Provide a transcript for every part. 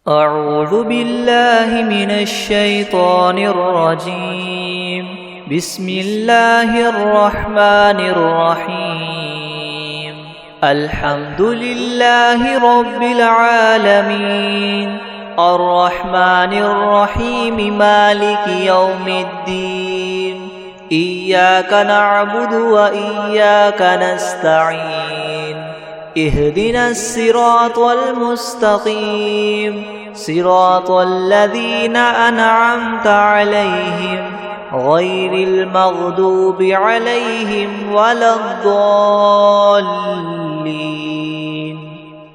أعوذ بالله من الشيطان الرجيم. بسم الله الرحمن الرحيم. الحمد لله رب العالمين، الرحمن الرحيم، مالك يوم الدين. إياك نعبد وإياك نستعين. اهدنا الصراط المستقيم، صراط الذين أنعمت عليهم غير المغضوب عليهم ولا الضالين.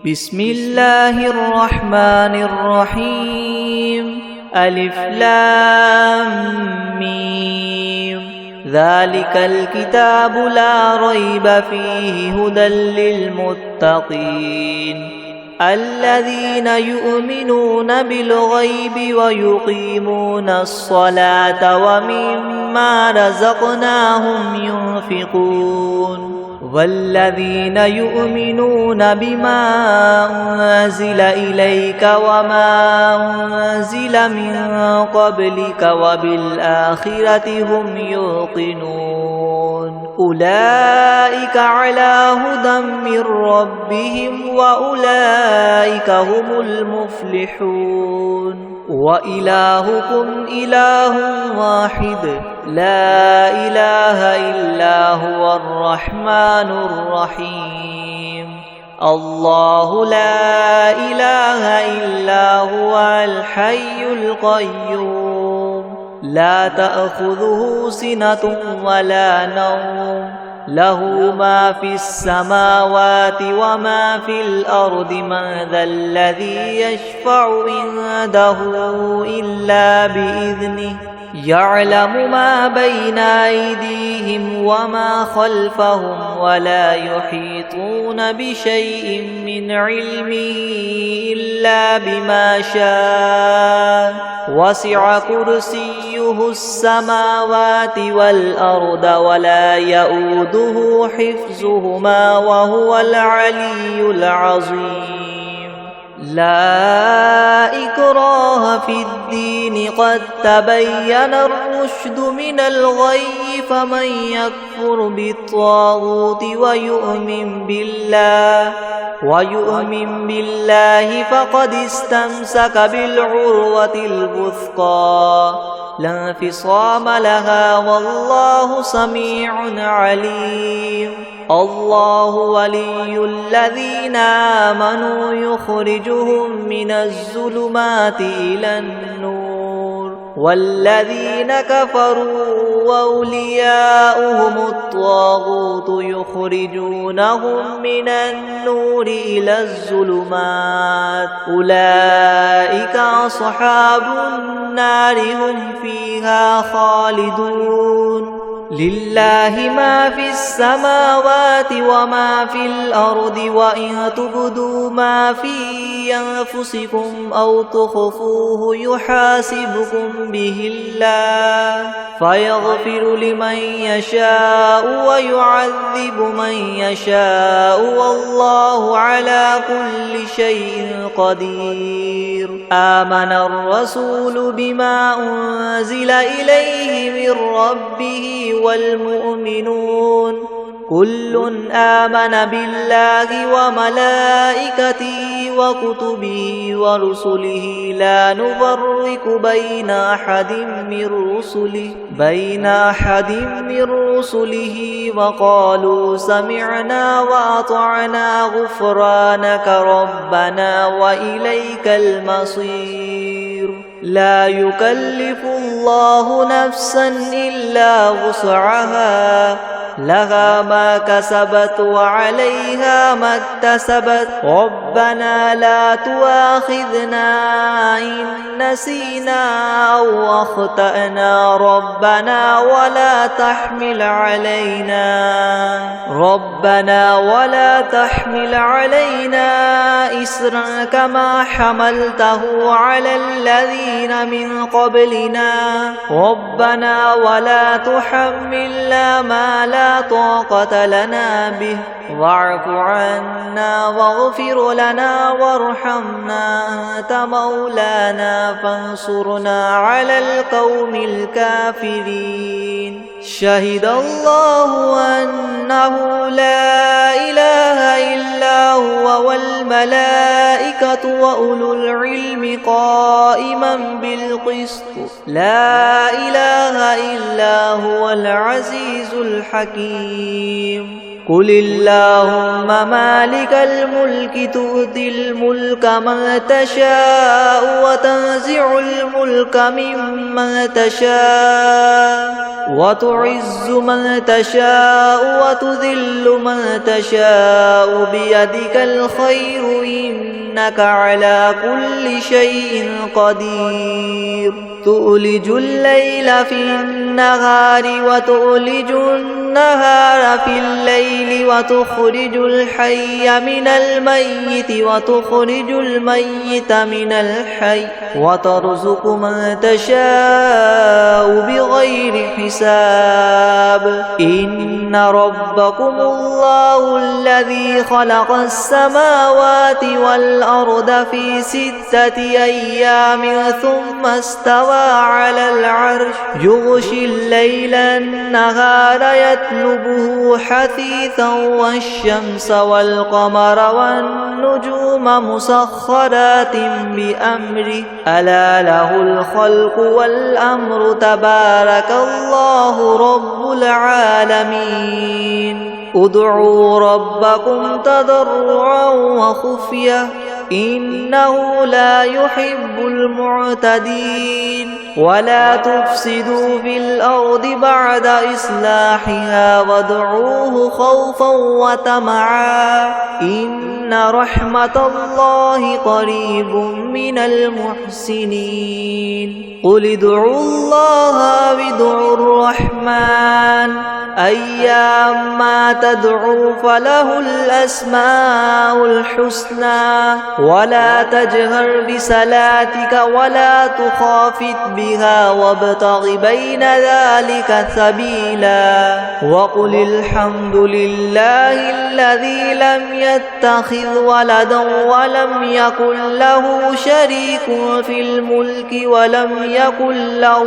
بسم الله الرحمن الرحيم. ألف لام ميم. ذلك الكتاب لا ريب فيه هدى للمتقين الذين يؤمنون بالغيب ويقيمون الصلاة ومما رزقناهم ينفقون والذين يؤمنون بما أنزل إليك وما أنزل من قبلك وبالآخرة هم يوقنون أولئك على هدى من ربهم وأولئك هم المفلحون. وإلهكم إله واحد لا إله إلا هو الرحمن الرحيم. الله لا إله إلا هو الحي القيوم لا تأخذه سنة ولا نوم له ما في السماوات وما في الأرض. من ذا الذي يشفع عنده إلا بإذنه يعلم ما بين أيديهم وما خلفهم ولا يحيطون بشيء من علمه إلا بما شاء. وسع كرسيه السماوات والأرض ولا يؤوده حفظهما وهو العلي العظيم. لا إكراه في الدين قد تبين الرشد من الغي. فمن يكفر بالطاغوت ويؤمن بالله فقد استمسك بالعروة الوثقى لا انفصام لها والله سميع عليم. الله ولي الذين آمنوا يخرجهم من الظلمات إلى النور والذين كفروا وأولياؤهم الطاغوت يخرجونهم من النور إلى الظلمات. أولئك أصحاب النار هم فيها خالدون. لله ما في السماوات وما في الأرض وإن تبدوا ما في أنفسكم أو تخفوه يحاسبكم به الله فيغفر لمن يشاء ويعذب من يشاء والله على كل شيء قدير. آمن الرسول بما أنزل إليه من ربه والمؤمنون كل آمن بالله وملائكته وكتبه ورسله لا نفرق بين أحد من رسله وقالوا سمعنا وأطعنا غفرانك ربنا وإليك المصير. لا يكلف الله نفسا إلا وسعها لها ما كسبت وعليها ما اكتسبت. ربنا لا تؤاخذنا إن نسينا أو أخطأنا ربنا ولا تحمل علينا إسرا كما حملته على الذين من قبلنا ربنا ولا تحملنا ما لا لا طاقة لنا به، واعف عنا واغفر لنا وارحمنا، أنت مولانا فانصرنا على القوم الكافرين. شهد الله أنه لا إله إلا هو والملائكة وأولو العلم قائما بالقسط، لا إله إلا هو العزيز الحكيم. قل اللهم مالك الملك تؤتي الملك من تشاء وتنزع الملك ممن تشاء وتعز من تشاء وتذل من تشاء بيدك الخير إنك على كل شيء قدير. تؤلج الليل في النهار وتؤلج النهار في الليل وتخرج الحي من الميت وتخرج الميت من الحي وترزق من تشاء بغير حساب. إن ربكم الله الذي خلق السماوات والأرض في 6 أيام ثم استوى على العرش يغشي الليل النهار يطلبه حثيثا والشمس والقمر والنجوم مسخرات بأمره ألا له الخلق والأمر تبارك الله رب العالمين. ادعوا ربكم تضرعا وخفية إنه لا يحب المعتدين. ولا تفسدوا في الأرض بعد إصلاحها وادعوه خوفا وطمعا إن رحمة الله قريب من المحسنين. قل ادعوا الله وادعوا الرحمن أيما تدعوا فله الأسماء الحسنى ولا تجهر بصلاتك ولا تخافت بها وابتغ بين ذلك سبيلا. وقل الحمد لله الذي لم يتخذ ولدا ولم يكن له شريك في الملك ولم يكن له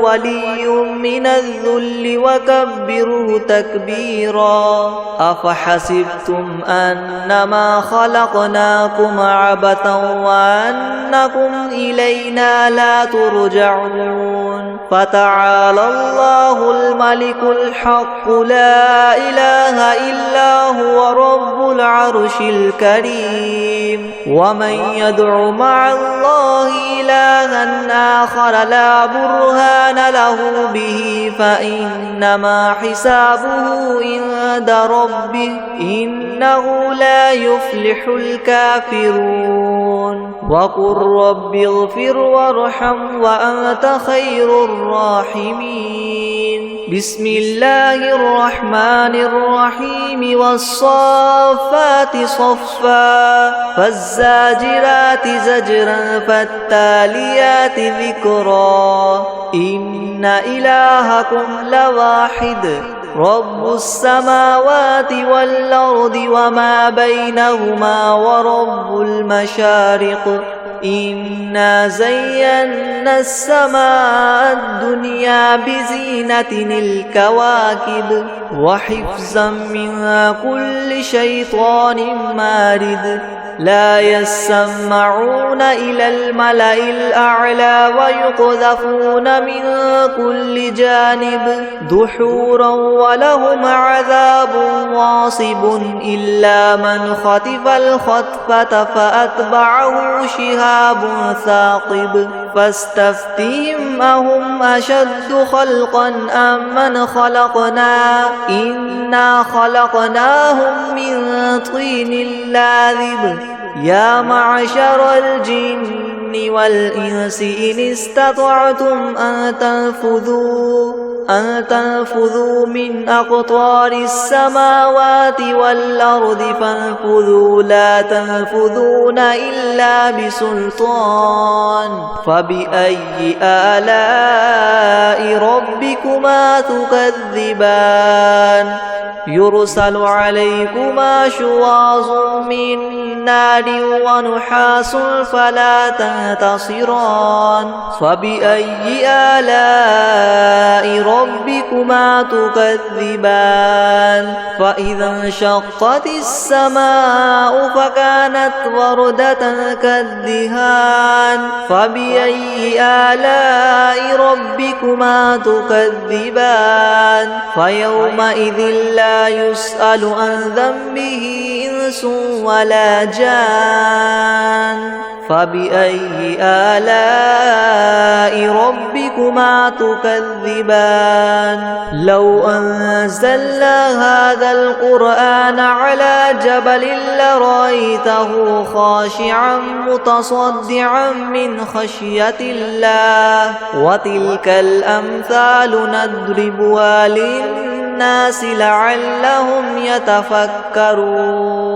ولي من الذل وكبره تكبيرا. أفحسبتم أنما خلقناكم عبثا وأنكم إلينا لا ترجعون. فتعالى الله الملك الحق لا إله إلا هو رب العرش الكريم. ومن يدع مع الله إلها آخر لا برهان له به فإنما حسابه عند ربه إنه لا يفلح الكافرون. وقل رب اغفر وارحم وأنت خير الراحمين. بسم الله الرحمن الرحيم. والصافات صفا فالزاجرات زجرا فالتاليات ذكرا. إن إلهكم لواحد رب السماوات والأرض وما بينهما ورب المشارق. إنا زينا السماء الدنيا بزينة الكواكب وحفظا من كل شيطان مارد. لا يسمعون إلى الملأ الأعلى ويقذفون من كل جانب دحورا ولهم عذاب واصب إلا من خطف الخطفة فأتبعه شهاب ثاقب. فاستفتهم أهم أشد خلقا أم من خلقنا إنا خلقناهم من طين لاذب. يا معشر الجن والإنس إن استطعتم أن تنفذوا من أقطار السماوات والأرض فانفذوا لا تنفذون إلا بسلطان فبأي آلاء ربكما تكذبان يرسل عليكما شواظ من نار ونحاس فلا تنتصران فبأي آلاء ربكما تكذبان فإذا انشقت السماء فكانت وردة كالدهان فبأي آلاء ربكما تكذبان فيومئذ لا يسأل عن ذنبه إنس ولا جان فبأي آلاء ربكما تكذبان لو أنزلنا هذا القرآن على جبل لرأيته خاشعا متصدعا من خشية الله وتلك الأمثال نضربها للناس لعلهم يتفكرون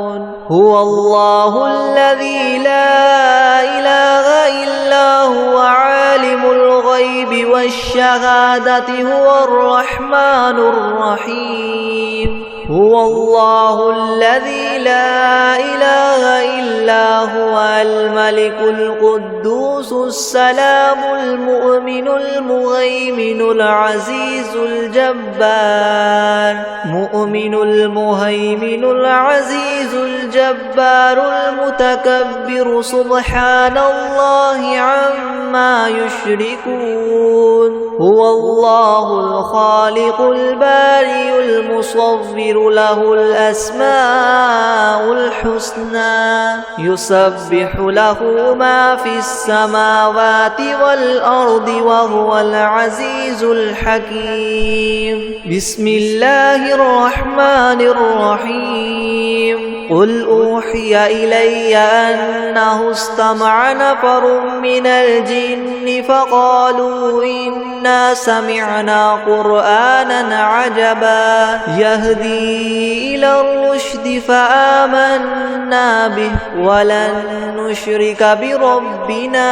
هو الله الذي لا إله إلا هو عالم الغيب والشهادة هو الرحمن الرحيم هو الله الذي لا إله إلا هو الملك القدوس السلام المؤمن المهيمن العزيز الجبار مؤمن المهيمن العزيز الجبار المتكبر سبحان الله عما يشركون هو الله الخالق البارئ المصور له الأسماء الحسنى يسبح له ما في السماوات والأرض وهو العزيز الحكيم بسم الله الرحمن الرحيم قل أوحي إلي أنه استمع نفر من الجن فقالوا إنا سمعنا قرآنا عجبا يهدي إلى الرشد فآمنا به ولن نشرك بربنا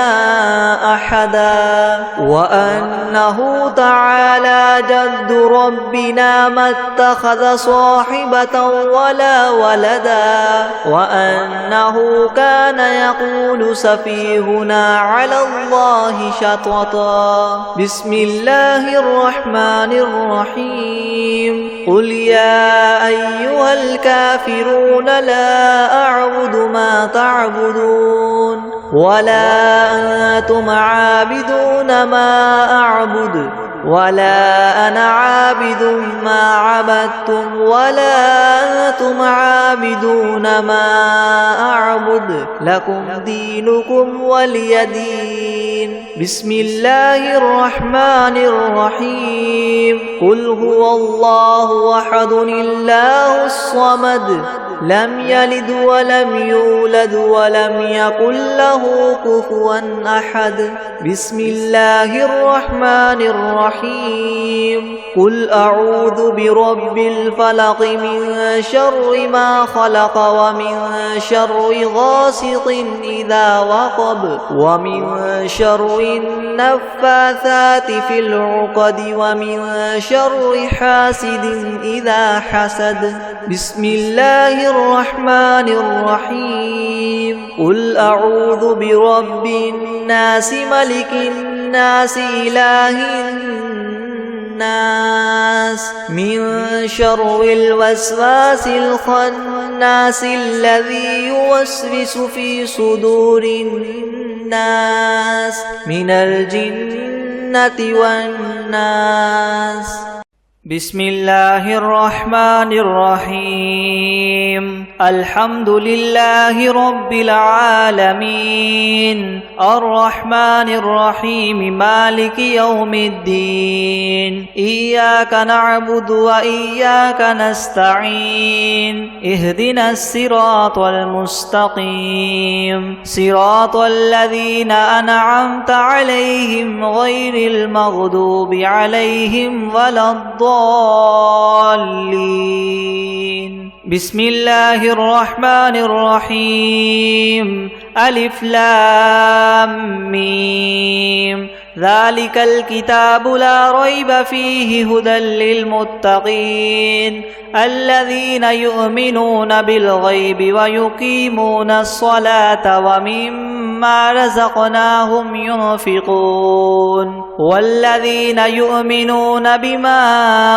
أحدا وأنه تعالى جد ربنا ما اتخذ صاحبة ولا ولدا وأنه كان يقول سفيهنا على الله شططا بسم الله الرحمن الرحيم قل يا أيها الكافرون لا أعبد ما تعبدون ولا أنتم عابدون ما أعبد ولا أنا عابد ما عبدتم ولا أنتم عابدون ما أعبد لكم دينكم ولي دين بسم الله الرحمن الرحيم قل هو الله أحد الله الصمد لم يلد ولم يولد ولم يكن له كفوا أحد بسم الله الرحمن الرحيم قل أعوذ برب الفلق من شر ما خلق ومن شر غاسق إذا وقب ومن شر النفاثات في العقد ومن شر حاسد إذا حسد بسم الله الرحمن الرحيم قل أعوذ برب الناس ملك الناس إله الناس من شر الوسواس الخناس الذي يوسوس في صدور الناس من الجنة والناس بسم الله الرحمن الرحيم الحمد لله رب العالمين الرحمن الرحيم مالك يوم الدين إياك نعبد وإياك نستعين اهدنا الصراط المستقيم صراط الذين أنعمت عليهم غير المغضوب عليهم ولا الضالين بسم الله الرحمن الرحيم ألف لام ميم ذلك الكتاب لا ريب فيه هدى للمتقين الذين يؤمنون بالغيب ويقيمون الصلاة ومما رزقناهم ينفقون والذين يؤمنون بما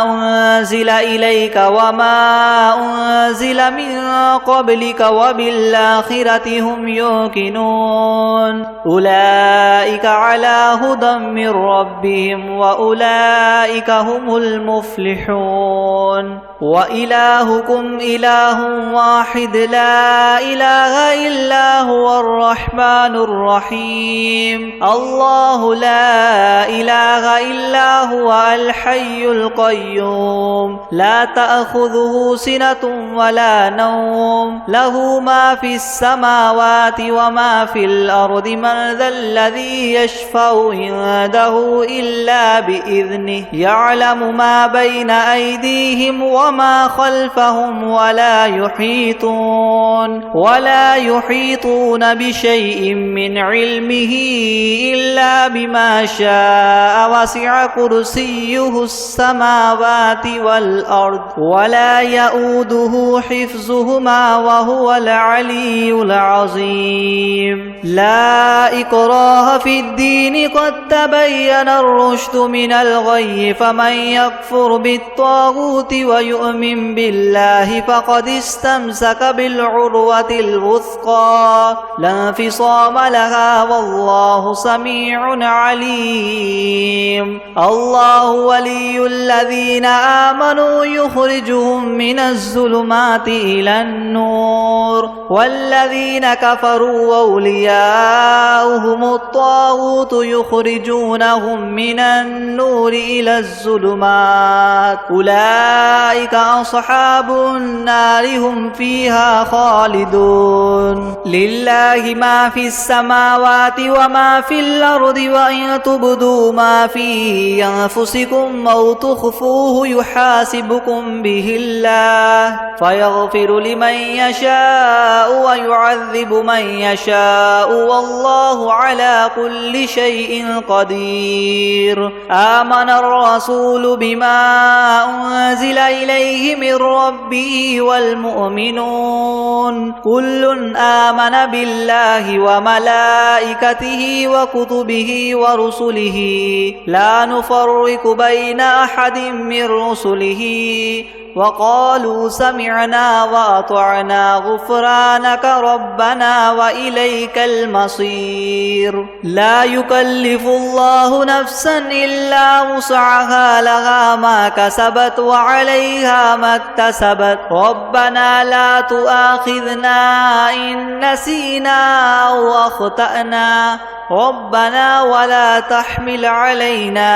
أنزل إليك وما أنزل من قبلك وبالآخرة هم يوقنون أولئك على هدى من ربهم وأولئك هم المفلحون وإلهكم إله واحد لا إله إلا هو الرحمن الرحيم الله لا إله إلا هو الحي القيوم لا تأخذه سنة ولا نوم له ما في السماوات وما في الأرض من ذا الذي يشفع عنده إلا بإذنه يعلم ما بين أيديهم وما خلفهم ولا يحيطون بشيء من علمه إلا بما شاء وسع كرسيه السماوات والأرض ولا يؤوده حفظهما وهو العلي العظيم لا إكراه في الدين قد تبين الرشد من الغي فمن يكفر بالطاغوت ويؤمن بالله فقد استمسك بالعروة الوثقى لا انفصام لها والله سميع عليم الله ولي الذين آمنوا يخرجهم من الظلمات إلى النور والذين كفروا أولياؤهم الطاغوت يخرجونهم من النور إلى الظلمات أولئك أصحاب النار هم فيها خالدون لله ما في السماوات وما في الأرض وإن تبدوا ما في أنفسكم أو تخفوه يحاسبكم به الله فيغفر لمن يشاء ويعذب من يشاء والله على كل شيء قدير آمن الرسول بما أنزل إليه من ربه والمؤمنون كل آمن بالله وملائكته وكتبه ورسله لا نفرق بين أحد من رسله وقالوا سمعنا وأطعنا غفرانك ربنا وإليك المصير لا يكلف الله نفسا إلا وسعها لها ما كسبت وعليها ما اكتسبت ربنا لا تؤاخذنا إن نسينا أو أخطأنا ربنا ولا تحمل علينا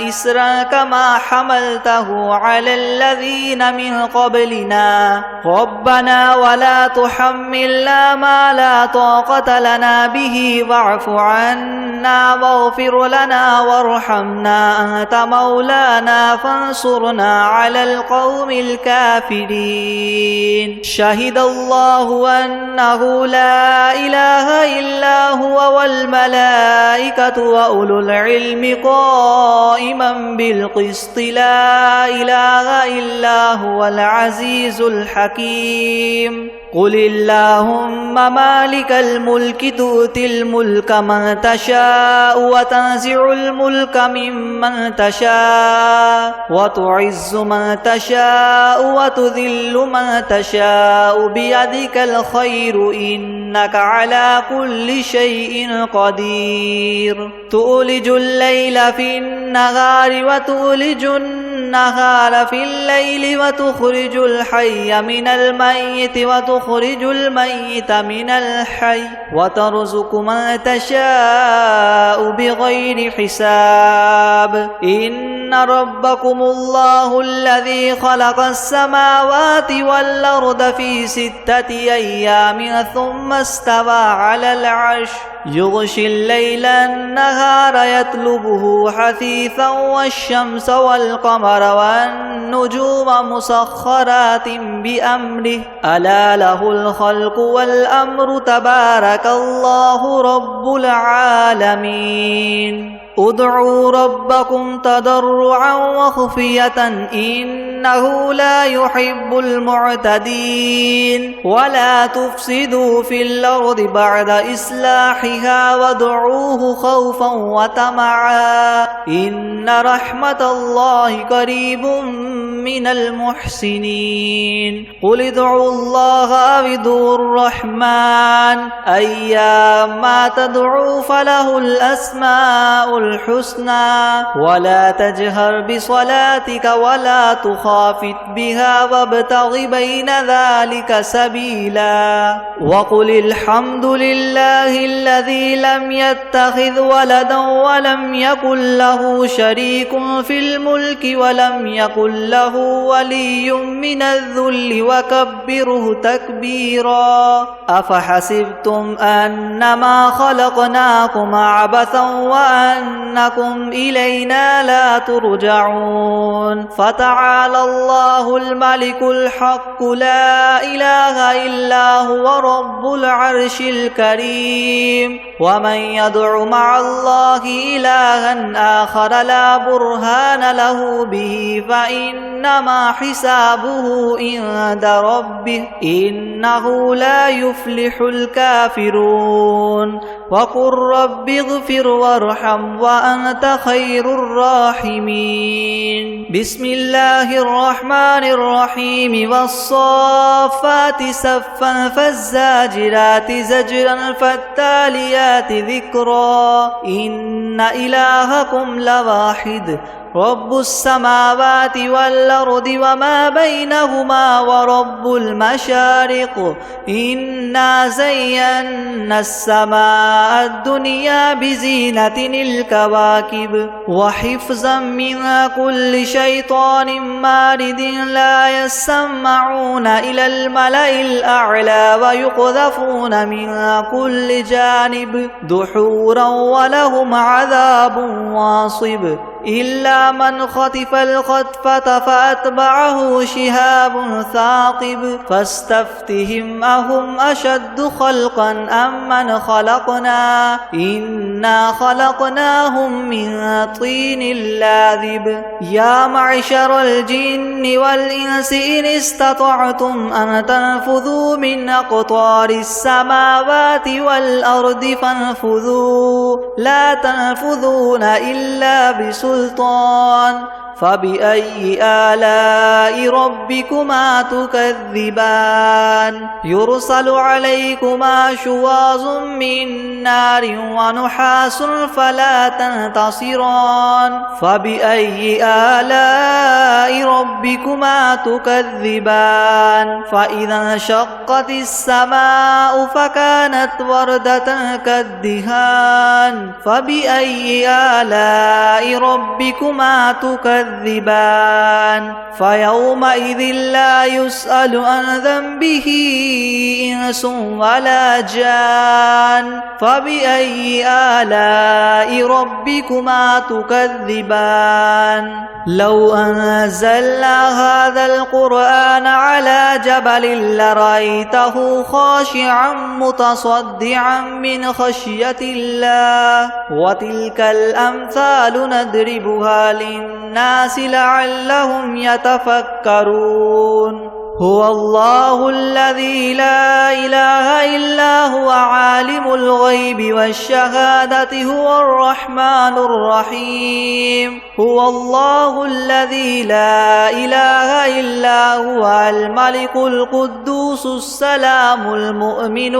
إسرا كما حملته على الذين من قبلنا ربنا ولا تحملنا ما لا طاقة لنا به واعف عنا واغفر لنا وارحمنا أنت مولانا فانصرنا على القوم الكافرين شهد الله أنه لا إله إلا هو والملائكة وأولو العلم قائما بالقسط لا إله إلا هو العزيز الحكيم قل اللهم مالك الملك تؤتي الملك من تشاء وتنزع الملك ممن تشاء وتعز من تشاء وتذل من تشاء بيدك الخير إنك على كل شيء قدير تولج الليل في النهار وتولج النهار النهار في الليل وتخرج الحي من الميت وتخرج الميت من الحي وترزق من تشاء بغير حساب إن ربكم الله الذي خلق السماوات والأرض في 6 أيام ثم استوى على العرش يغشي الليل النهار يطلبه حثيثا والشمس والقمر والنجوم مسخرات بأمره ألا له الخلق والأمر تبارك الله رب العالمين ادعوا ربكم تضرعا وخفية إنه لا يحب المعتدين ولا تفسدوا في الأرض بعد إصلاحها وادعوه خوفا وطمعا إن رحمة الله قريب من المحسنين قل ادعوا الله أو ادعوا الرحمن أيما تدعوا فله الأسماء الحسنى ولا تجهر بصلاتك ولا تخافت بها وابتغ بين ذلك سبيلا وقل الحمد لله الذي لم يتخذ ولدا ولم يكن له شريك في الملك ولم يكن له ولي من الذل وكبره تكبيرا أفحسبتم أنما خلقناكم عبثا وأنكم إلينا لا ترجعون فتعالى الله الملك الحق لا إله إلا هو رب العرش الكريم ومن يدع مع الله إلها آخر لا برهان له به فإنما حسابه عند ربه إنه لا يفلح الكافرون وقل رب اغفر وارحم وأنت خير الراحمين بسم الله الرحمن الرحيم والصافات صفا فالزاجرات زجرا فالتاليات ذكرا إن إلهكم لواحد رب السماوات والأرض وما بينهما ورب المشارق إنا زينا السماء الدنيا بزينة الكواكب وحفظا من كل شيطان مارد لا يسمعون إلى الملأ الأعلى ويقذفون من كل جانب دحورا ولهم عذاب واصب إلا من خطف الخطفة فأتبعه شهاب ثاقب فاستفتهم أهم أشد خلقا أم من خلقنا إنا خلقناهم من طين لاذب يا معشر الجن والإنس إن استطعتم أن تنفذوا من أقطار السماوات والأرض فانفذوا لا تنفذون إلا بسلطان فبأي آلاء ربكما تكذبان يرسل عليكما شواظ من نار ونحاس فلا تنتصران فبأي آلاء ربكما تكذبان فإذا انشقت السماء فكانت وردة كالدهان فبأي آلاء ربكما تكذبان فيومئذ لا يسأل عن ذنبه إنس ولا جان فبأي آلاء ربكما تكذبان لو أنزلنا هذا القرآن على جبل لرأيته خاشعا متصدعا من خشية الله وتلك الأمثال نضربها للناس لعلهم يتفكرون هو الله الذي لا إله إلا هو عالم الغيب والشهادة هو الرحمن الرحيم هو الله الذي لا إله إلا هو الملك القدوس السلام المؤمن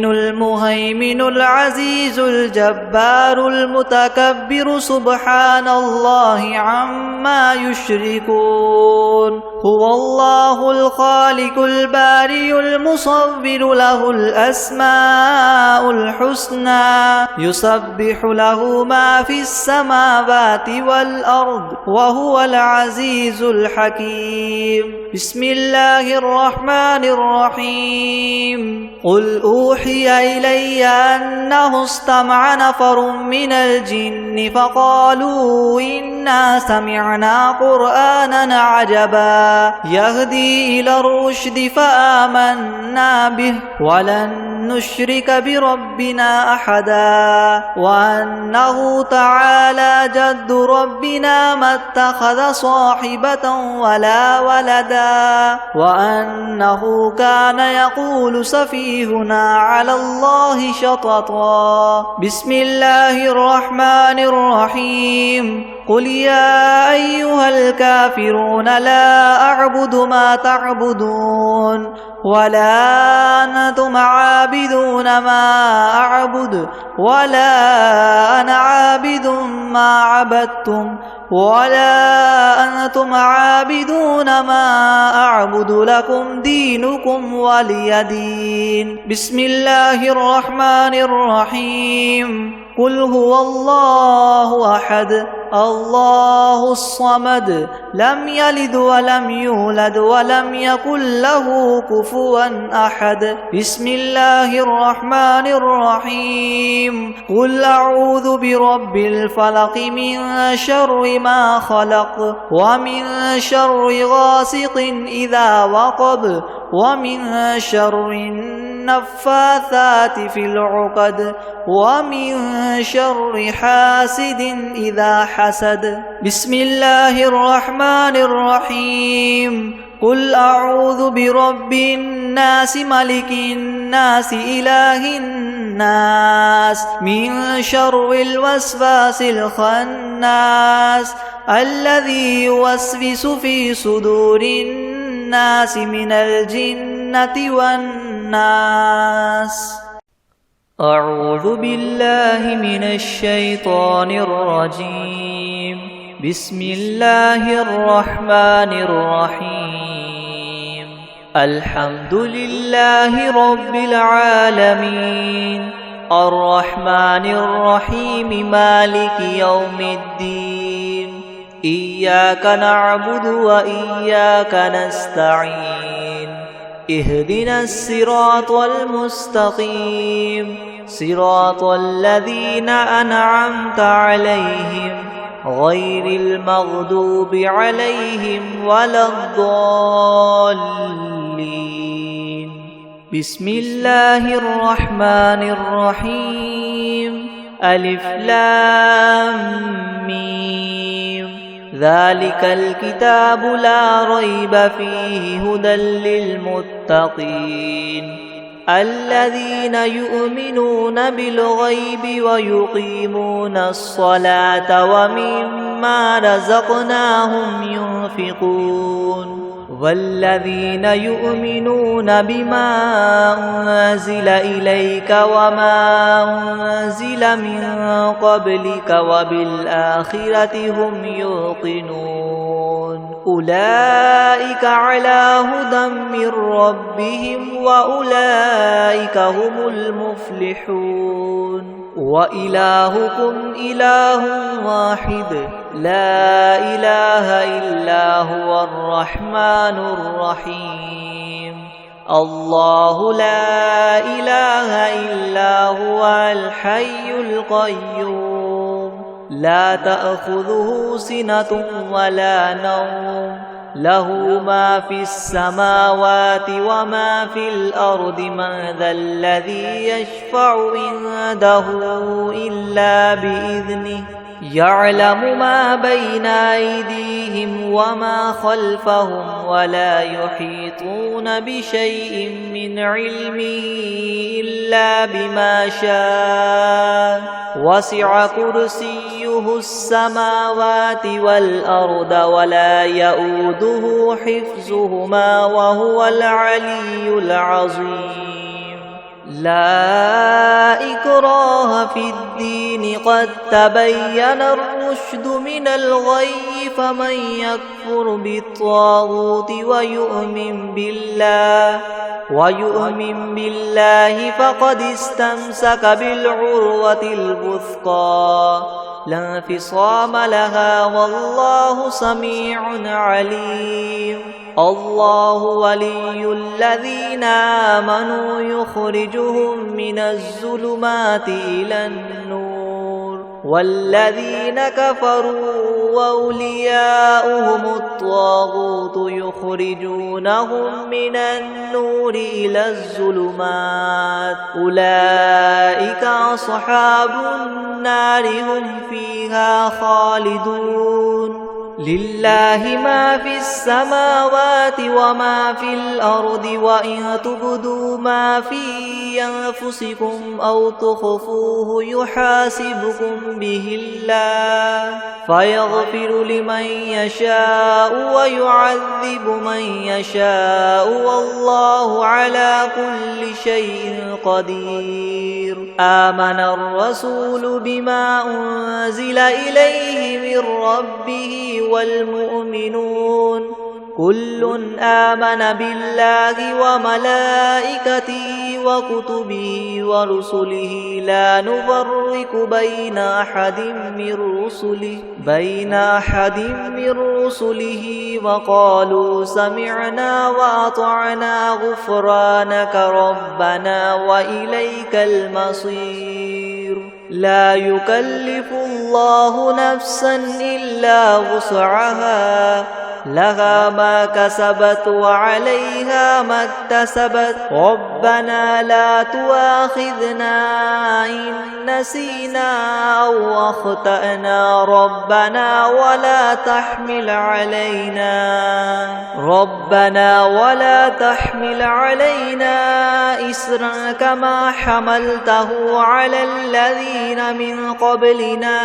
المهيمن العزيز الجبار المتكبر سبحان الله عما يشركون هو الله الخالق البارئ المصور له الأسماء الحسنى يسبح له ما في السماوات والأرض وهو العزيز الحكيم بسم الله الرحمن الرحيم قل أوحي إلي أنه استمع نفر من الجن فقالوا إنا سمعنا قرآنا عجبا يهدي إلى الرشد فآمنا به ولن نشرك بربنا أحدا وأنه تعالى جد ربنا ما اتخذ صاحبة ولا ولدا وأنه كان يقول سفيهنا على الله شططا بسم الله الرحمن الرحيم قل يا أيها الكافرون لا أعبد ما تعبدون ولا أنتم عابدون ما أعبد ولا أنا عابد ما عبدتم ولا أنتم عابدون ما أعبد لكم دينكم ولي دين بسم الله الرحمن الرحيم قل هو الله أحد الله الصمد لم يلد ولم يولد ولم يكن له كفوا أحد بسم الله الرحمن الرحيم قل أعوذ برب الفلق من شر ما خلق ومن شر غاسق إذا وقب ومن شر النفاثات في العقد ومن شر حاسد إذا حسد بسم الله الرحمن الرحيم قل أعوذ برب الناس ملك الناس إله الناس من شر الوسواس الخناس الذي يوسوس في صدور الناس من الجنة والناس أعوذ بالله من الشيطان الرجيم بسم الله الرحمن الرحيم الحمد لله رب العالمين الرحمن الرحيم مالك يوم الدين إياك نعبد وإياك نستعين اهدنا الصراط المستقيم صراط الذين أنعمت عليهم غير المغضوب عليهم ولا الضالين بسم الله الرحمن الرحيم ألف لام ميم ذلك الكتاب لا ريب فيه هدى للمتقين الذين يؤمنون بالغيب ويقيمون الصلاة ومما رزقناهم ينفقون والذين يؤمنون بما أنزل إليك وما أنزل من قبلك وبالآخرة هم يوقنون أولئك على هدى من ربهم وأولئك هم المفلحون وإلهكم إله واحد لا إله إلا هو الرحمن الرحيم الله لا إله إلا هو الحي القيوم لا تأخذه سنة ولا نوم له ما في السماوات وما في الأرض من ذا الذي يشفع عنده إلا بإذنه يعلم ما بين أيديهم أيديهم وما خلفهم ولا يحيطون بشيء من علمه إلا بما شاء وسع كرسيه السماوات والأرض ولا يؤوده حفظهما وهو العلي العظيم لا إكراه في الدين قد تبين الرشد من الغي فمن يكفر بالطاغوت ويؤمن بالله فقد استمسك بالعروة الوثقى لا انفصام لها والله سميع عليم الله ولي الذين آمنوا يخرجهم من الظلمات إلى النور والذين كفروا وأولياؤهم الطاغوت يخرجونهم من النور إلى الظلمات أولئك أصحاب النار هم فيها خالدون لله ما في السماوات وما في الأرض وإن تبدوا ما في أنفسكم أو تخفوه يحاسبكم به الله فيغفر لمن يشاء ويعذب من يشاء والله على كل شيء قدير آمن الرسول بما أنزل إليه من ربه والمؤمنون كل آمن بالله وملائكته وكتبه ورسله لا نفرق بين أحد من رسله وقالوا سمعنا وأطعنا غفرانك ربنا وإليك المصير لا يكلف الله نفسا إلا وسعها لها ما كسبت وعليها ما اكتسبت ربنا لا تؤاخذنا إن نسينا أو أخطأنا ربنا ولا تحمل علينا إسرا كما حملته على الذين من قبلنا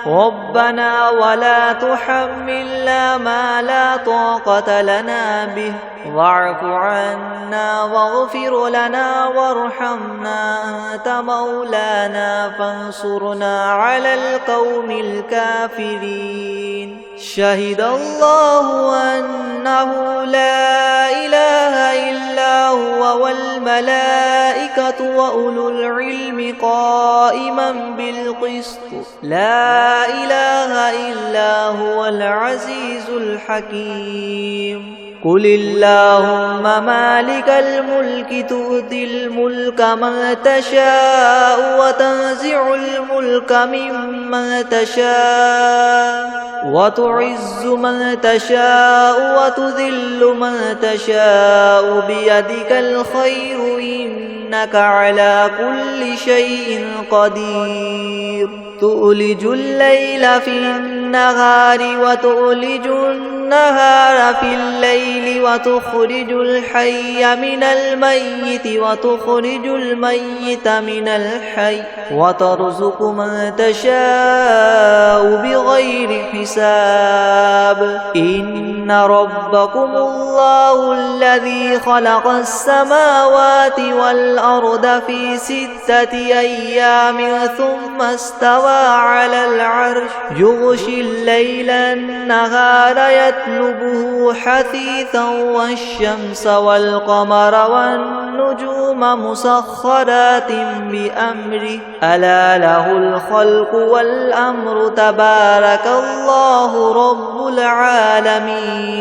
ربنا ولا تحملنا ما لا طاقة لنا به واعف عنا واغفر لنا وارحمنا أنت مولانا فانصرنا على القوم الكافرين شهد الله أنه لا إله إلا هو والملائكة وأولو العلم قائما بالقسط لا إله إلا هو العزيز الحكيم قل اللهم مالك الملك تؤتي الملك من تشاء وتنزع الملك ممن تشاء وتعز من تشاء وتذل من تشاء بيدك الخير إنك على كل شيء قدير تؤلج الليل في النهار وتؤلج النهار في الليل وتخرج الحي من الميت وتخرج الميت من الحي وترزق من تشاء بغير حساب إن ربكم الله الذي خلق السماوات والأرض في 6 أيام ثم استوى على العرش يغشي الليل النهار يطلبه حثيثا والشمس والقمر والنجوم مسخرات بأمره ألا له الخلق والأمر تبارك الله رب العالمين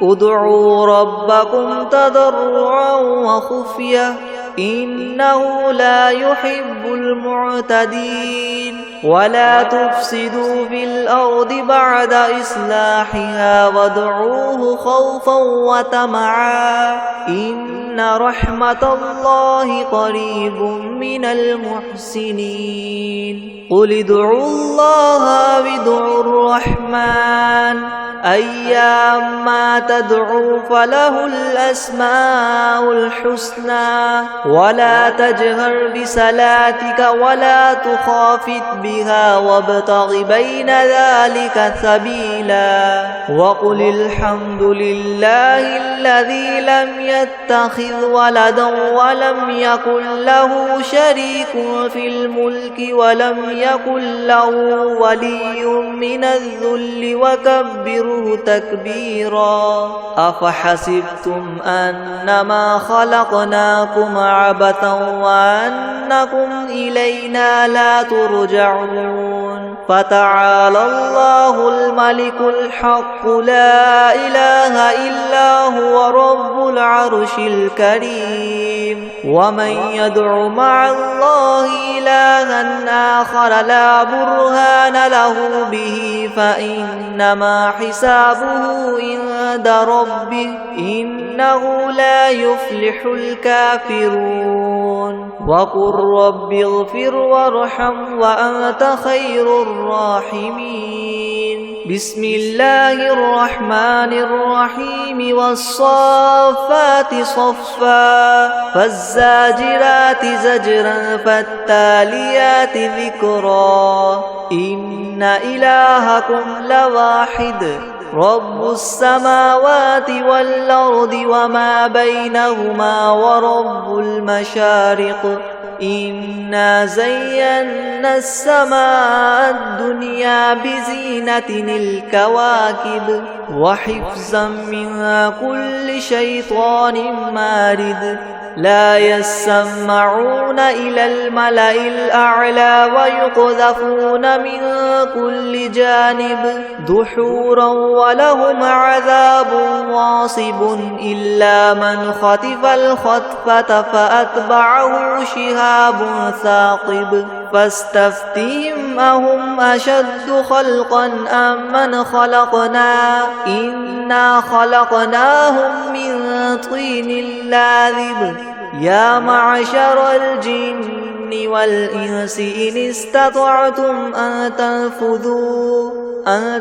ادعوا ربكم تضرعا وخفية إنه لا يحب المعتدين ولا تفسدوا في الأرض بعد إصلاحها وادعوه خوفا وطمعا إن رحمة الله قريب من المحسنين قل ادعوا الله أو ادعوا الرحمن أيما تدعوا فله الأسماء الحسنى ولا تجهر بصلاتك ولا تخافت بها وابتغ بين ذلك سبيلا وقل الحمد لله الذي لم يتخذ ولدا ولم يكن له شريك في الملك ولم يكن له ولي من الذل وكبره تكبيرا أفحسبتم أنما خلقناكم عبثا وأنكم إلينا لا ترجعون فتعالى الله الملك الحق لا إله إلا هو رب العرش الكريم ومن يدع مع الله إلها آخر لا برهان له به فإنما حسابه عند ربه إنه لا يفلح الكافرون وقل رب اغفر وارحم وأنت خير الراحمين بسم الله الرحمن الرحيم والصافات صفا فالزاجرات زجرا فالتاليات ذكرا إن إلهكم لواحد رب السماوات والأرض وما بينهما ورب المشارق إنا زينا السماء الدنيا بزينة الكواكب وحفظا من كل شيطان مارد لا يسمعون إلى الملأ الأعلى ويقذفون من كل جانب دحورا ولهم عذاب واصب إلا من خطف الخطفة فأتبعه شهاب ثاقب فاستفتهم أهم أشد خلقا أم من خلقنا إنا خلقناهم من طين لاذب يا معشر الجن والإنس إن استطعتم أن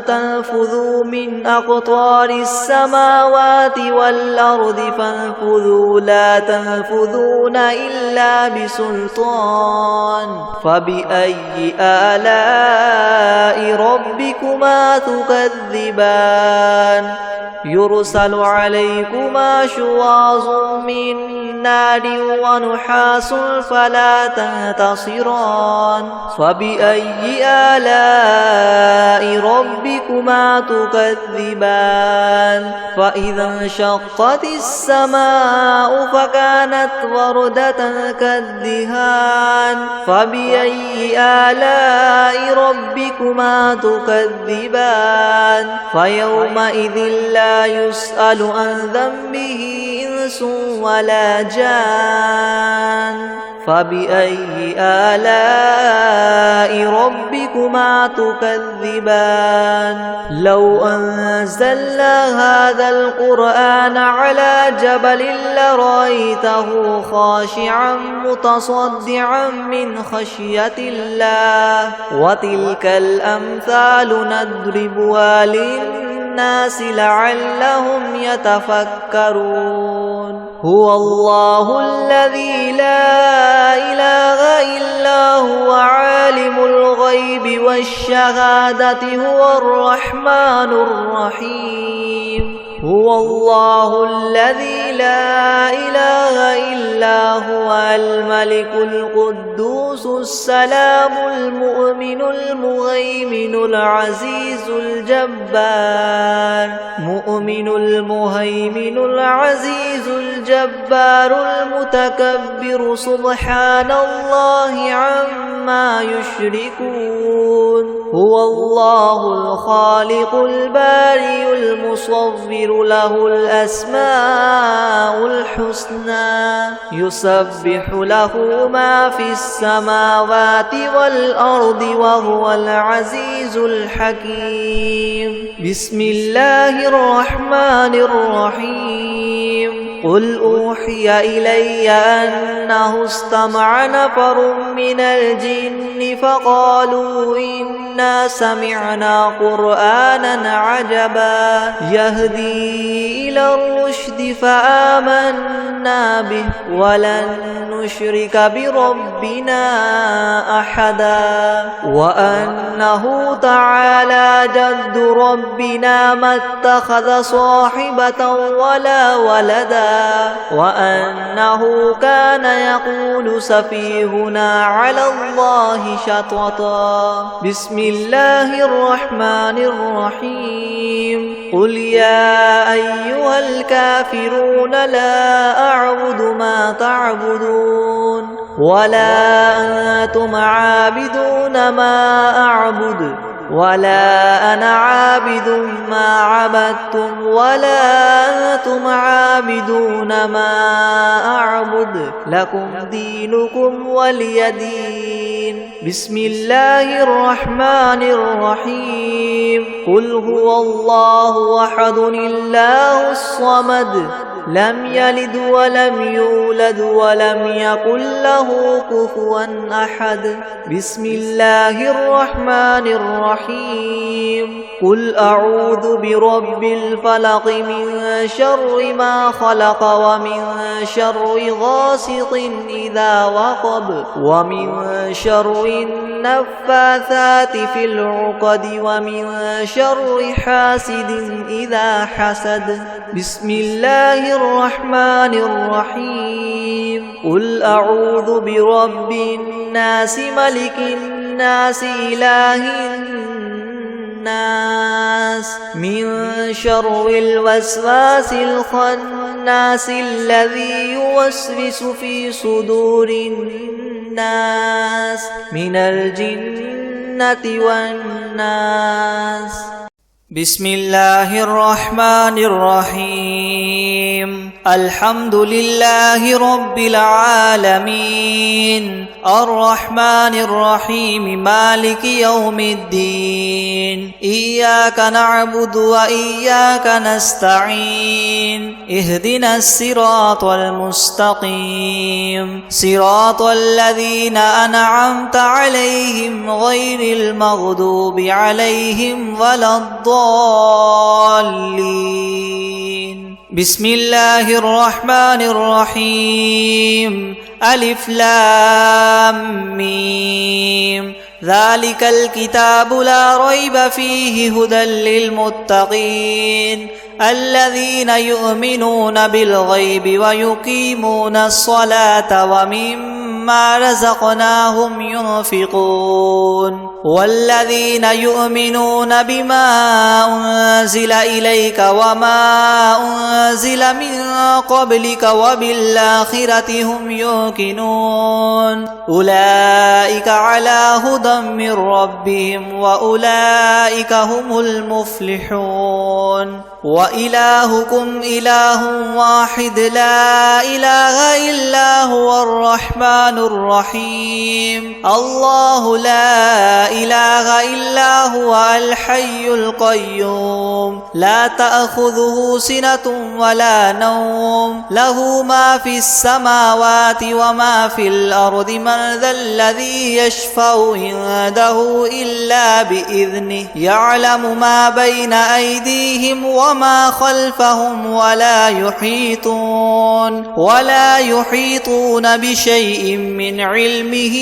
تنفذوا من أقطار السماوات والأرض فانفذوا لا تنفذون إلا بسلطان فبأي آلاء ربكما تكذبان يرسل عليكما شواظ من نار ونحاس فلا تنتصران فبأي آلاء ربكما تكذبان فإذا انشقت السماء فكانت وردة كالدهان فبأي آلاء ربكما تكذبان فيومئذ لا يسأل عن ذنبه إنس ولا جان فبأي آلاء ربكما تكذبان لو أنزلنا هذا القرآن على جبل لرأيته خاشعا متصدعا من خشية الله وتلك الأمثال نضربها للناس لعلهم يتفكرون هو الله الذي لا إله إلا هو عالم الغيب والشهادة هو الرحمن الرحيم هو الله الذي لا إله إلا هو الملك القدوس السلام المؤمن المهيمن العزيز الجبار مؤمن المهيمن العزيز الجبار المتكبر سبحان الله عما يشركون هو الله الخالق البارئ المصور له الأسماء الحسنى يسبح له ما في السماوات والأرض وهو العزيز الحكيم بسم الله الرحمن الرحيم قل أوحي إلي أنه استمع نفر من الجن فقالوا إنا سمعنا قرآنا عجبا يهدي إلى الرشد فآمنا به ولن نشرك بربنا أحدا وأنه تعالى جد ربنا ما اتخذ صاحبة ولا ولدا وأنه كان يقول سفيهنا على الله شططا بسم الله الرحمن الرحيم قل يا أيها الكافرون لا أعبد ما تعبدون ولا أنتم عابدون ما أعبد ولا أنا عابد ما عبدتم ولا أنتم عابدون ما أعبد لكم دينكم ولي دين بسم الله الرحمن الرحيم قل هو الله أحد الله الصمد لم يلد ولم يولد ولم يكن له كفوا أحد بسم الله الرحمن الرحيم قل أعوذ برب الفلق من شر ما خلق ومن شر غاسق إذا وقب ومن شر النفاثات في العقد ومن شر حاسد إذا حسد بسم الله الرحمن الرحيم قل أعوذ برب الناس ملك الناس إله الناس من شر الوسواس الخناس الذي يوسوس في صدور الناس من الجنة والناس بسم الله الرحمن الرحيم الحمد لله رب العالمين الرحمن الرحيم مالك يوم الدين إياك نعبد وإياك نستعين اهدنا الصراط المستقيم صراط الذين أنعمت عليهم غير المغضوب عليهم ولا الضالين بسم الله الرحمن الرحيم ألف لام ميم ذلك الكتاب لا ريب فيه هدى للمتقين الذين يؤمنون بالغيب ويقيمون الصلاة ومما رزقناهم ينفقون والذين يؤمنون بما أنزل إليك وما أنزل من قبلك وبالآخرة هم يوقنون أولئك على هدى من ربهم وأولئك هم المفلحون وإلهكم إله واحد لا إله إلا هو الرحمن الرحيم الله لا إله إلا هو الحي القيوم لا تأخذه سنة ولا نوم له ما في السماوات وما في الأرض من ذا الذي يشفع عنده إلا بإذنه يعلم ما بين أيديهم وما خلفهم ولا يحيطون بشيء من علمه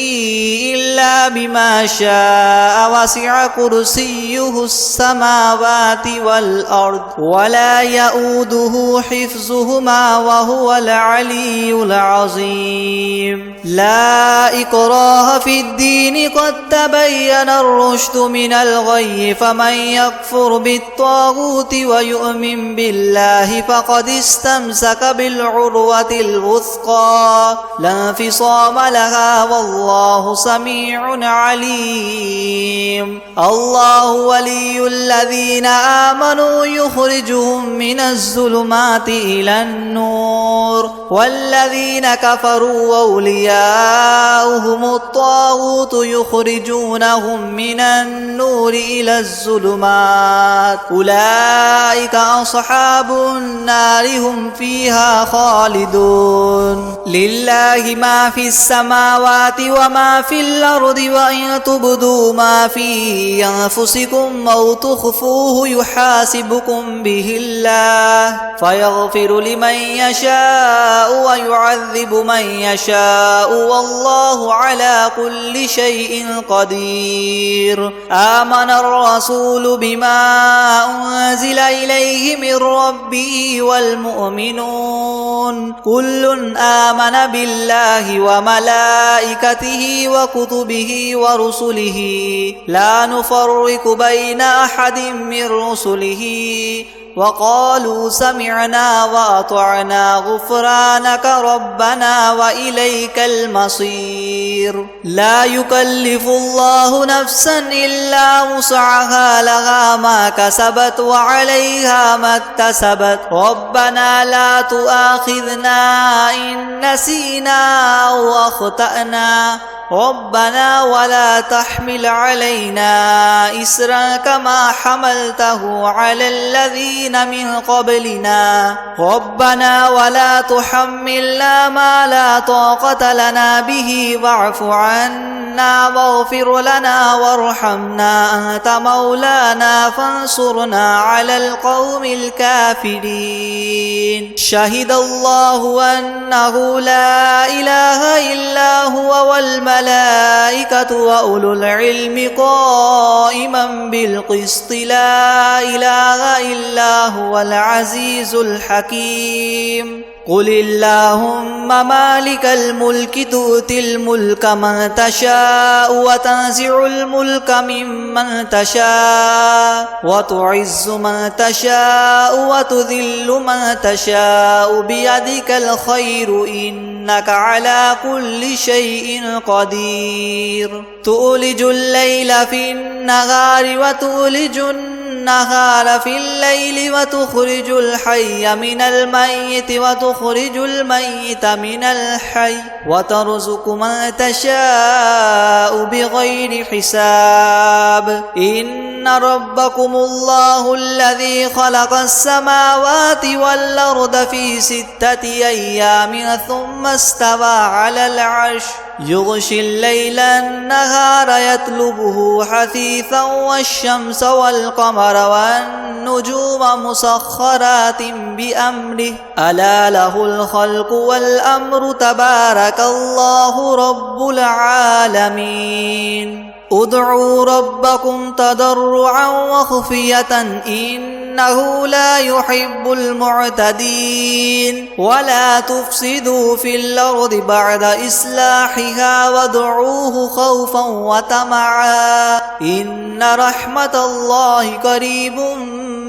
إلا بما شاء وسع كرسيه السماوات والأرض ولا يؤوده حفظهما وهو العلي العظيم لا إكراه في الدين قد تبين الرشد من الغي فمن يكفر بالطاغوت ويؤمن بالله فقد استمسك بالعروة الوثقى لا انفصام لها والله سميع عليم الله ولي الذين آمنوا يخرجهم من الظلمات إلى النور والذين كفروا أولياؤهم الطاغوت يخرجونهم من النور إلى الظلمات أولئك أصحاب النار هم فيها خالدون لله ما في السماوات وما في الأرض وإن تبدوا ما في أنفسكم أو تخفوه يحاسبكم به الله فيغفر لمن يشاء ويعذب من يشاء والله على كل شيء قدير آمن الرسول بما أنزل إليه من ربه والمؤمنون كل آمن بالله وملائكته وكتبه ورسله لا نفرق بين أحد من رسله وقالوا سمعنا وأطعنا غفرانك ربنا وإليك المصير لا يكلف الله نفسا إلا وسعها لها ما كسبت وعليها ما اكتسبت ربنا لا تؤاخذنا إن نسينا أو أخطأنا ربنا ولا تحمل علينا إسرا كما حملته على الذين من قبلنا ربنا ولا تحملنا ما لا طاقة لنا به واعف عنا واغفر لنا وارحمنا أنت مولانا فانصرنا على القوم الكافرين شهد الله أنه لا إله إلا هو والملائكة وأولو العلم قائما بالقسط لا إله إلا هو العزيز الحكيم قل اللهم مالك الملك تؤتي الملك من تشاء وتنزع الملك ممن تشاء وتعز من تشاء وتذل من تشاء بيدك الخير إنك على كل شيء قدير تولج الليل في النهار وتولج النهار في الليل وتخرج الحي من الميت وتخرج الميت من الحي وترزق من تشاء بغير حساب إن ربكم الله الذي خلق السماوات والأرض في 6 أيام ثم استوى على العرش يغشي الليل النهار يطلبه حثيثا والشمس والقمر والنجوم مسخرات بأمره ألا له الخلق والأمر تبارك الله رب العالمين ادعوا ربكم تضرعا وخفية إنه لا يحب المعتدين ولا تفسدوا في الأرض بعد إصلاحها وادعوه خوفا وطمعا إن رحمة الله قريب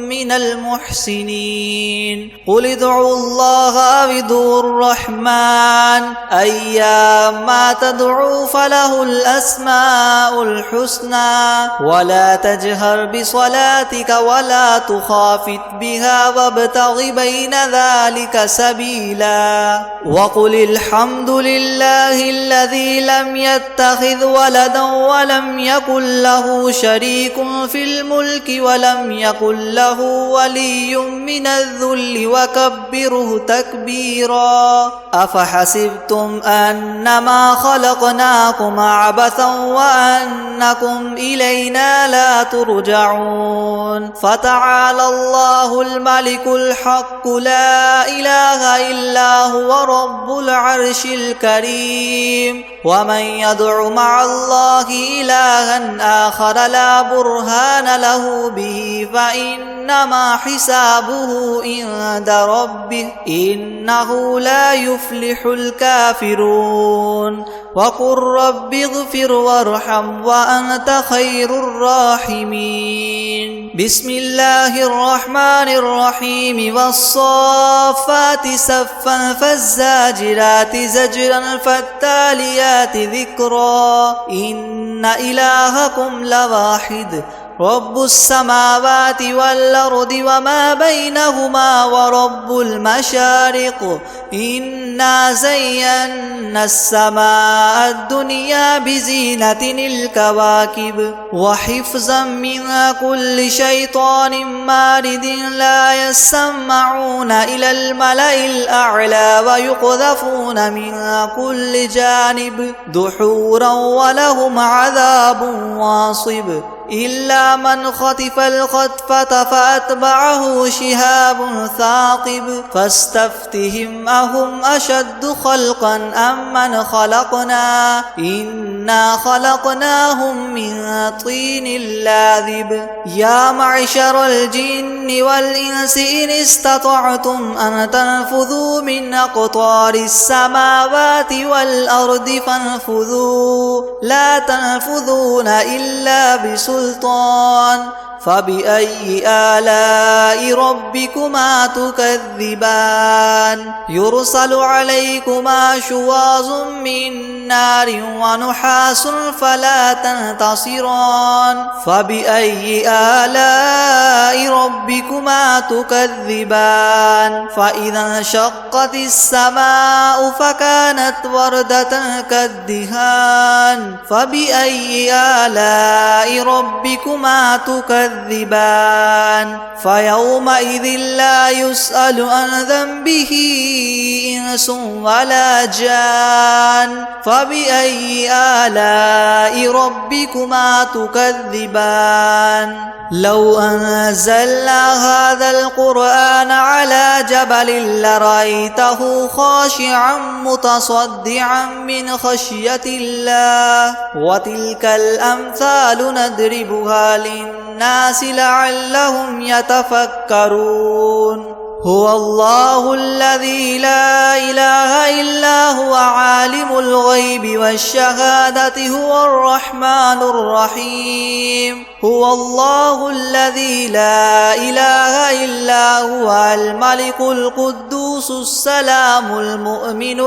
من المحسنين قل ادعوا الله أو ادعوا الرحمن أيما تدعوا فله الأسماء الحسنى ولا تجهر بصلاتك ولا تخافت بها وابتغ بين ذلك سبيلا وقل الحمد لله الذي لم يتخذ ولدا ولم يكن له شريك في الملك ولم يكن له ولي من الذل وكبره تكبيرا أفحسبتم أنما خلقناكم عبثا وأنكم إلينا لا ترجعون فتعالى الله الملك الحق لا إله إلا هو رب العرش الكريم ومن يدع مع الله إلها آخر لا برهان له به فإنما حسابه عند ربه إنه لا يفلح الكافرون وقل رب اغفر وارحم وأنت خير الراحمين بسم الله الرحمن الرحيم والصافات صفا فالزاجرات زجرا فالتاليات ذكرا إن إلهكم لواحد رب السماوات والأرض وما بينهما ورب المشارق إنا زينا السماء الدنيا بزينة الكواكب وحفظا من كل شيطان مارد لا يسمعون إلى الملأ الأعلى ويقذفون من كل جانب دحورا ولهم عذاب واصب إلا من خطف الخطفة فأتبعه شهاب ثاقب فاستفتهم أهم أشد خلقا أم من خلقنا إنا خلقناهم من طين لاذب يا معشر الجن والإنس إن استطعتم أن تنفذوا من أقطار السماوات والأرض فانفذوا لا تنفذون إلا بسلطان فبأي آلاء ربكما تكذبان يرسل عليكما شواظ من نار ونحاس فلا تنتصران فبأي آلاء ربكما تكذبان فإذا انشقت السماء فكانت وردة كالدهان فبأي آلاء ربكما تكذبان فيومئذ لا يسأل عن ذنبه إنس ولا جان فبأي آلاء ربكما تكذبان لو أنزلنا هذا القرآن على جبل لرأيته خاشعا متصدعا من خشية الله وتلك الأمثال نضربها للناس لعلهم يتفكرون هو الله الذي لا إله إلا هو عالم الغيب والشهادة هو الرحمن الرحيم هو الله الذي لا إله إلا هو الملك القدوس السلام المؤمن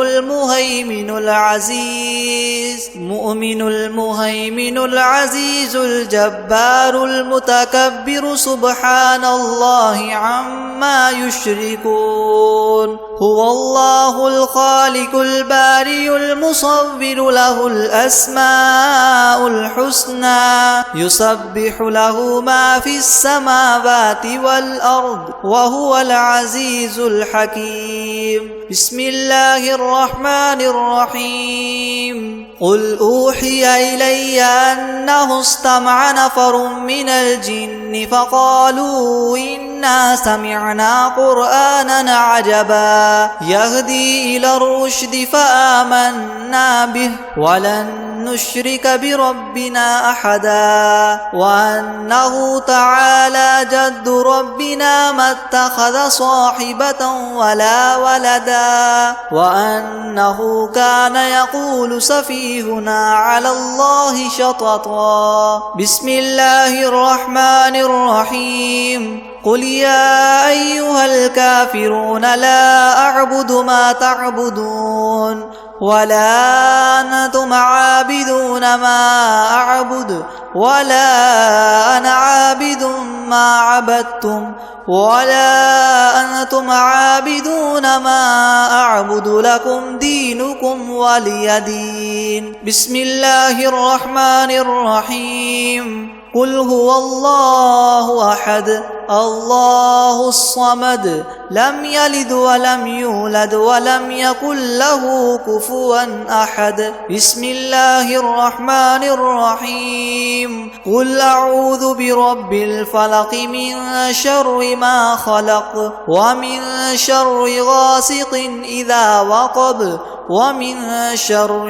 المهيمن العزيز الجبار المتكبر سبحان الله عما يشركون هو الله الخالق البارئ المصور له الأسماء الحسنى يسبح له ما في السماوات والأرض وهو العزيز الحكيم بسم الله الرحمن الرحيم قل أوحي إلي أنه استمع نفر من الجن فقالوا إنا سمعنا قرآنا عجبا يهدي إلى الرشد فآمنا به ولن نشرك بربنا أحدا وأنه تعالى جد ربنا ما اتخذ صاحبة ولا ولدا وأنه كان يقول سفيهنا على الله شططا بسم الله الرحمن الرحيم قل يا أيها الكافرون لا أعبد ما تعبدون ولا أنتم عابدون ما أعبد ولا أنا عابد ما عبدتم ولا أنتم عابدون ما أعبد لكم دينكم ولي دين بسم الله الرحمن الرحيم قل هو الله أحد الله الصمد لم يلد ولم يولد ولم يكن له كفوا أحد بسم الله الرحمن الرحيم قل أعوذ برب الفلق من شر ما خلق ومن شر غاسق إذا وقب ومن شر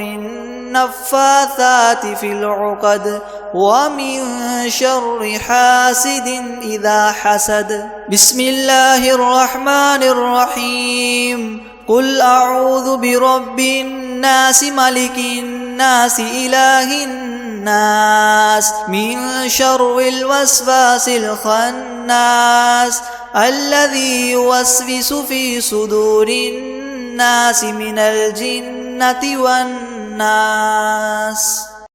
النفاثات في العقد ومن شر حاسد إذا حسد بسم الله الرحمن الرحيم قل أعوذ برب الناس ملك الناس إله الناس من شر الوسواس الخناس الذي يوسوس في صدور الناس من الجنة والناس